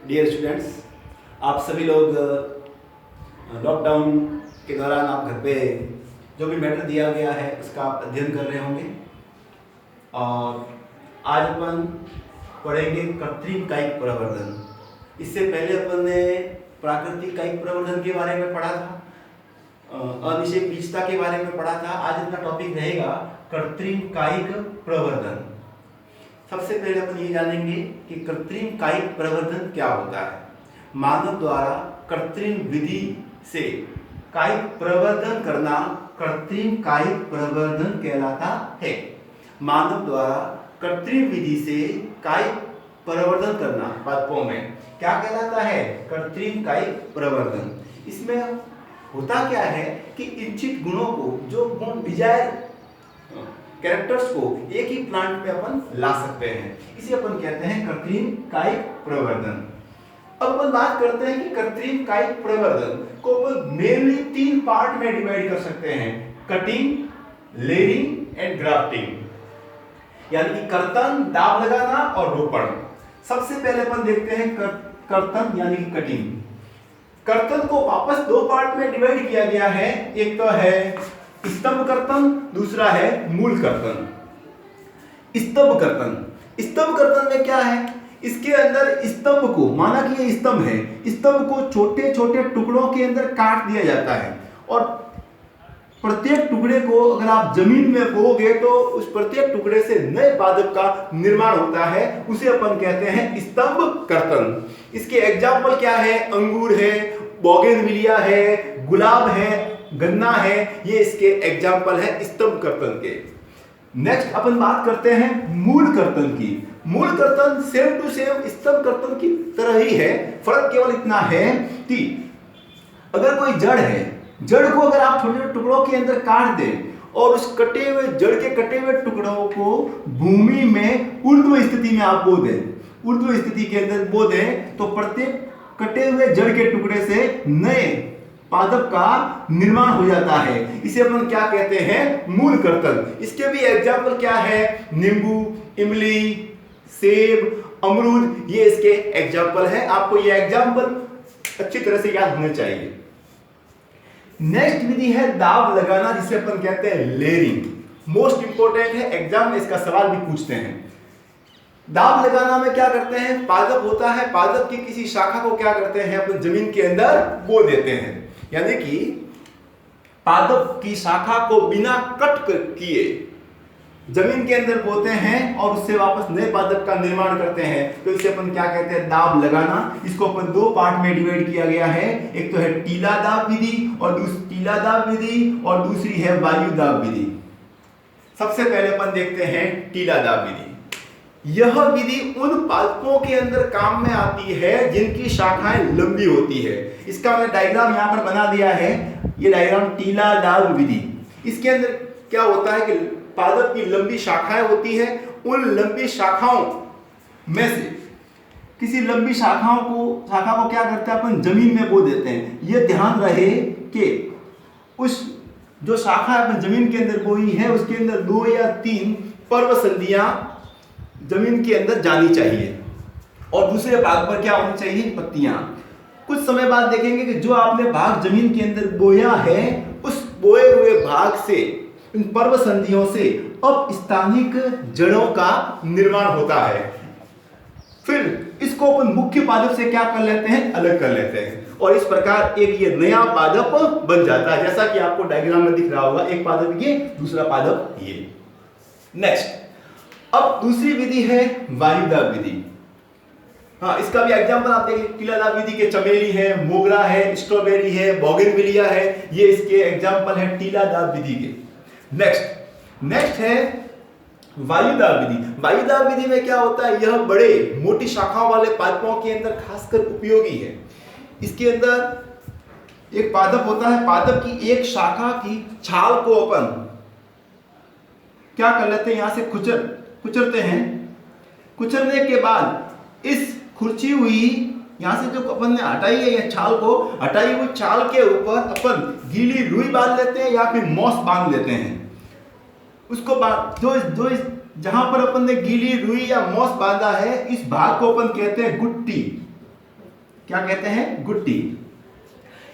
Dear students, आप सभी लोग लॉकडाउन के दौरान आप घर पे जो भी मैटर दिया गया है उसका आप अध्ययन कर रहे होंगे। और आज अपन पढ़ेंगे कृत्रिम कायिक प्रवर्धन। इससे पहले अपन ने प्राकृतिक कायिक प्रवर्धन के बारे में पढ़ा था, अनिषेधीयता के बारे में पढ़ा था। आज अपना टॉपिक रहेगा कृत्रिम कायिक प्रवर्धन। सबसे पहले अपन ये जानेंगे कि कृत्रिम कायिक प्रवर्धन क्या होता है। मानव द्वारा कृत्रिम विधि से कायिक प्रवर्धन करना कृत्रिम कायिक प्रवर्धन कहलाता है। मानव द्वारा कृत्रिम विधि से कायिक प्रवर्धन करना पादपों में क्या कहलाता है? कृत्रिम कायिक प्रवर्धन। इसमें होता क्या है कि इच्छित गुणों को, जो गुण डिजायर कैरेक्टर्स को एक ही प्लांट में अपन ला सकते हैं, इसे अपन कहते हैं कृत्रिम कायिक प्रवर्धन। अब अपन बात करते हैं कि कृत्रिम कायिक प्रवर्धन को अपन मेनली 3 पार्ट में डिवाइड कर सकते हैं: कटिंग, लेयरिंग एंड ग्राफ्टिंग। यानी कि कर्तन, दाब लगाना और रोपण। सबसे पहले अपन देखते हैं कर्तन यानी कि कटिंग। कर्तन को वापस 2 पार्ट में डिवाइड किया गया है। एक तो है स्तंभ कर्तन, दूसरा है मूल कर्तन। स्तंभ कर्तन, स्तंभ कर्तन में क्या है? इसके अंदर स्तंभ को, माना कि ये स्तंभ है, स्तंभ को छोटे छोटे टुकड़ों के अंदर काट दिया जाता है और प्रत्येक टुकड़े को अगर आप जमीन में बोओगे तो उस प्रत्येक टुकड़े से नए पादप का निर्माण होता है। उसे अपन कहते हैं स्तंभ कर्तन। इसके एग्जाम्पल क्या है? अंगूर है, बोगेनविलिया है, गुलाब है, गन्ना है, ये इसके एग्जाम्पल है स्तंभ कर्तन के। नेक्स्ट अपन बात करते हैं मूल कर्तन की। मूल कर्तन सेम टू सेम स्तंभ कर्तन की तरह ही है। फर्क केवल इतना है कि अगर कोई जड़ है, जड़ को अगर आप छोटे छोटे टुकड़ों के अंदर काट दें और उस कटे हुए जड़ के कटे हुए टुकड़ों को भूमि में ऊर्ध्व स्थिति में आप बो दें, ऊर्ध्व स्थिति के अंदर बो दें, तो प्रत्येक कटे हुए जड़ के टुकड़े से नए पादप का निर्माण हो जाता है। इसे अपन क्या कहते हैं? मूल कर्तन। इसके भी एग्जाम्पल क्या है? नींबू, इमली, सेब, अमरूद, ये इसके एग्जाम्पल है। आपको ये एग्जाम्पल अच्छी तरह से याद होने चाहिए। नेक्स्ट विधि है दाब लगाना, जिसे अपन कहते हैं लेयरिंग। मोस्ट इंपोर्टेंट है, एग्जाम में इसका सवाल भी पूछते हैं। दाब लगाना में क्या करते हैं? पादप होता है, पादप की किसी शाखा को क्या करते हैं? अपन जमीन के अंदर बो देते हैं। यानी कि पादप की शाखा को बिना कट किए जमीन के अंदर बोते हैं और उससे वापस नए पादप का निर्माण करते हैं। तो इसे अपन क्या कहते हैं? दाब लगाना। इसको अपन 2 पार्ट में डिवाइड किया गया है। एक तो है टीला दाब विधि और दूसरी है वायु दाब विधि। सबसे पहले अपन देखते हैं टीला दाब विधि। यह विधि उन पादपों के अंदर काम में आती है जिनकी शाखाएं लंबी होती है। इसका मैंने डायग्राम यहां पर बना दिया है। ये डायग्राम टीला दाब विधि। इसके अंदर क्या होता है कि पादप की लंबी शाखाएं होती है। उन लंबी शाखाओं में से किसी लंबी शाखा को क्या करते हैं? अपन जमीन में बो देते हैं। यह ध्यान रहे कि उस जो शाखा अपन जमीन के अंदर बोई है उसके अंदर 2 या 3 पर्व संधियां जमीन के अंदर जानी चाहिए और दूसरे भाग पर क्या होनी चाहिए? पत्तियां। कुछ समय बाद देखेंगे कि जो आपने भाग जमीन के अंदर बोया है उस बोए हुए भाग से, इन पर्व संधियों से अब स्थानिक जड़ों का निर्माण होता है। फिर इसको अपन मुख्य पादप से क्या कर लेते हैं? अलग कर लेते हैं और इस प्रकार एक ये नया पादप बन जाता है। जैसा कि आपको डायग्राम में दिख रहा होगा, एक पादप ये, दूसरा पादप ये। नेक्स्ट, अब दूसरी विधि है वायु दाब विधि। हाँ, इसका भी एग्जांपल आप देखिए, टीला दाब विधि के चमेली है, मोगरा है, स्ट्रॉबेरी है, बोगेनविलिया है, ये इसके एग्जांपल है टीला दाब विधि के। नेक्स्ट है वायु दाब विधि। वायु दाब विधि में क्या होता है? यह बड़े मोटी शाखाओं वाले पादपों के अंदर खासकर उपयोगी है। इसके अंदर एक पादप होता है, पादप की एक शाखा की छाल को अपन क्या कर लेते हैं? यहां से कुचरते हैं। कुचरने के बाद इस खुरची हुई, यहां से जो अपन ने हटाई है ये छाल को, हटाई हुई छाल के ऊपर अपन गीली रुई बांध लेते हैं या फिर मॉस बांध लेते हैं। उसको बाद जो जहां पर अपन ने गीली रुई या मॉस बांधा है, इस भाग को अपन कहते हैं गुट्टी। क्या कहते हैं, गुट्टी।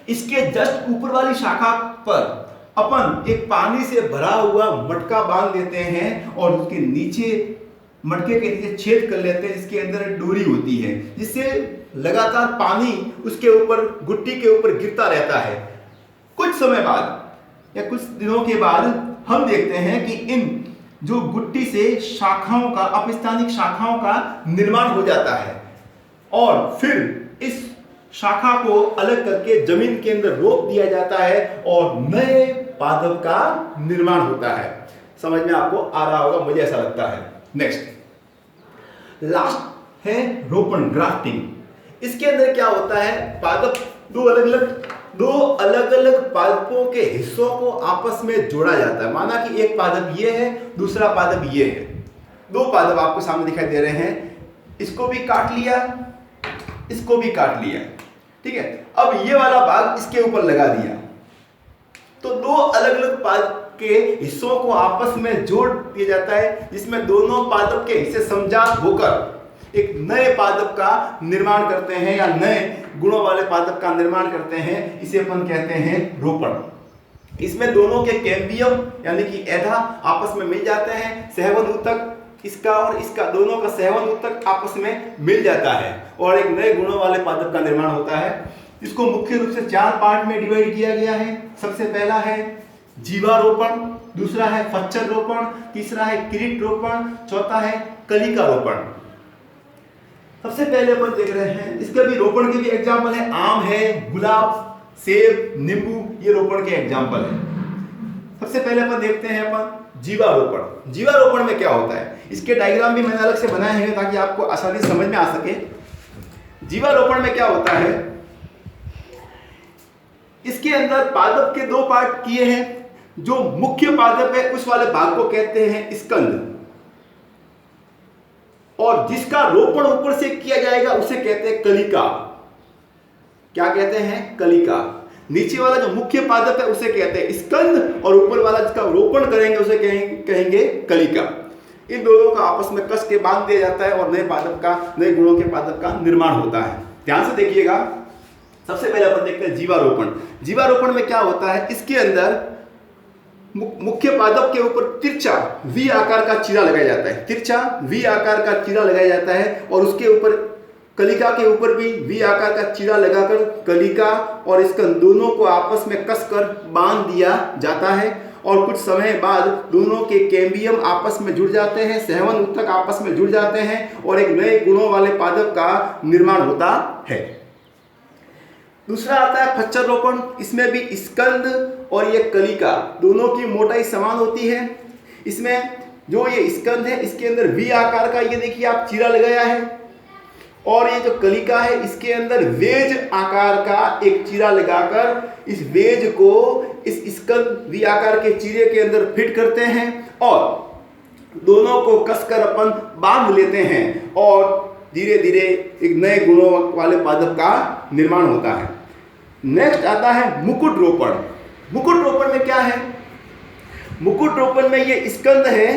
इसके जस्ट ऊपर वाली शाखा पर अपन एक पानी से भरा हुआ मटका बांध लेते हैं और उसके नीचे, मटके के नीचे छेद कर लेते हैं, इसके अंदर डोरी होती है, जिससे लगातार पानी उसके ऊपर, गुट्टी के ऊपर गिरता रहता है। कुछ समय बाद या कुछ दिनों के बाद हम देखते हैं कि इन जो गुट्टी से शाखाओं का, अपस्थानिक शाखाओं का निर्माण हो जाता है और फिर इस शाखा को अलग करके जमीन के अंदर रोप दिया जाता है और नए पादप का निर्माण होता है। समझ में आपको आ रहा होगा, मुझे ऐसा लगता है। नेक्स्ट, लास्ट है रोपण, ग्राफ्टिंग। इसके अंदर क्या होता है, पादप दो अलग अलग पादपों के हिस्सों को आपस में जोड़ा जाता है। माना कि एक पादप ये है, दूसरा पादप ये है, दो पादप आपको सामने दिखाई दे रहे हैं, इसको भी काट लिया, इसको भी काट लिया, ठीक है। अब ये वाला भाग इसके ऊपर लगा दिया, तो दो अलग अलग पादप के हिस्सों को आपस में जोड़ दिया जाता है, जिसमें दोनों पादप के हिस्से समजात होकर एक नए पादप का निर्माण करते हैं या नए गुणों वाले पादप का निर्माण करते हैं। इसे अपन कहते हैं रोपण। इसमें दोनों के कैम्बियम यानी कि एधा आपस में मिल जाते हैं, सहवन ऊतक इसका और इसका, दोनों का सहवन ऊतक आपस में मिल जाता है और एक नए गुणों वाले पादप का निर्माण होता है। इसको मुख्य रूप से 4 पार्ट में डिवाइड किया गया है। सबसे पहला है जीवारोपण, दूसरा है फच्चर रोपण, तीसरा है किरीट रोपण, चौथा है कलिका रोपण। सबसे पहले अपन देख रहे हैं, इसके भी रोपण के भी एग्जाम्पल है, आम है, गुलाब, सेब, नींबू, ये रोपण के एग्जाम्पल है। सबसे पहले अपन देखते हैं अपन जीवारोपण। जीवारोपण में क्या होता है, इसके डायग्राम भी मैंने अलग से बनाए हैं ताकि आपको आसानी से समझ में आ सके। जीवारोपण में क्या होता है, इसके अंदर पादप के 2 पार्ट किए हैं। जो मुख्य पादप है उस वाले भाग को कहते हैं स्कंद, और जिसका रोपण ऊपर से किया जाएगा उसे कहते हैं कलिका। क्या कहते हैं, कलिका। नीचे वाला जो मुख्य पादप है उसे कहते हैं स्कंद और ऊपर वाला जिसका रोपण करेंगे उसे कहेंगे कलिका। इन दोनों का आपस में कस के बांध दिया जाता है और नए पादप का, नए गुणों के पादप का निर्माण होता है। ध्यान से देखिएगा। सबसे पहले अपन देखते हैं जीवारोपण। जीवारोपण में क्या होता है, इसके अंदर मुख्य पादप के ऊपर तिरछा वी आकार का चीरा लगाया जाता है, तिरछा वी आकार का चीरा लगाया जाता है और उसके ऊपर कलिका के ऊपर भी वी आकार का चीरा लगाकर कलिका और इसका दोनों को आपस में कसकर बांध दिया जाता है और कुछ समय बाद दोनों के कैम्बियम आपस में जुड़ जाते हैं, सहवन ऊतक आपस में जुड़ जाते हैं और एक नए गुणों वाले पादप का निर्माण होता है। दूसरा आता है फच्चर रोपण। इसमें भी स्कंद और ये कलिका दोनों की मोटाई समान होती है। इसमें जो ये स्कंद है इसके अंदर वी आकार का, ये देखिए आप, चीरा लगाया है और ये जो कलिका है इसके अंदर वेज आकार का एक चीरा लगाकर इस वेज को इस स्कंद वी आकार के चीरे के अंदर फिट करते हैं और दोनों को कसकर अपन बांध लेते हैं और धीरे धीरे एक नए गुणों वाले पादप का निर्माण होता है। नेक्स्ट आता है मुकुट रोपण। मुकुट रोपण में क्या है, मुकुट रोपण में ये स्कंद है,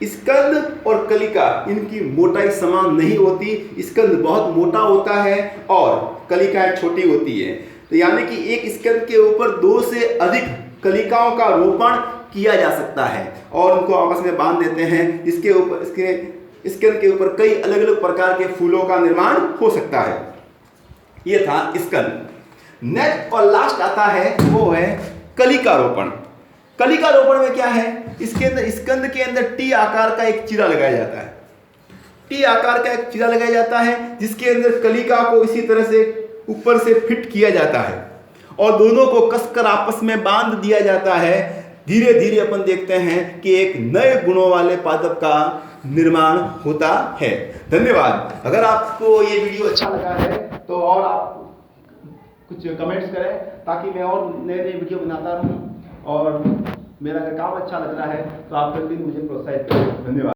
स्कंद और कलिका इनकी मोटाई समान नहीं होती। स्कंद बहुत मोटा होता है और कलिकाएं छोटी होती है, तो यानी कि एक स्कंद के ऊपर 2 से अधिक कलिकाओं का रोपण किया जा सकता है और उनको आपस में बांध देते हैं। इसके ऊपर, इसके स्कंद के ऊपर कई अलग अलग प्रकार के फूलों का निर्माण हो सकता है। ये था स्कंद। नेक्स्ट और लास्ट आता है वो है कलिका रोपण। कलिका रोपण में क्या है, इसके अंदर स्कंद के अंदर टी आकार का एक चीरा लगाया जाता है, टी आकार का एक चीरा लगाया जाता है जिसके अंदर कलिका को इसी तरह से ऊपर से फिट किया जाता है और दोनों को कसकर आपस में बांध दिया जाता है। धीरे धीरे अपन देखते हैं कि एक नए गुणों वाले पादप का निर्माण होता है। धन्यवाद। अगर आपको ये वीडियो अच्छा लगा है तो और आप कुछ कमेंट्स करें ताकि मैं और नए नए वीडियो बनाता रहूं और मेरा अगर काम अच्छा लग रहा है तो आप कंटिन्यू मुझे प्रोत्साहित करें। धन्यवाद।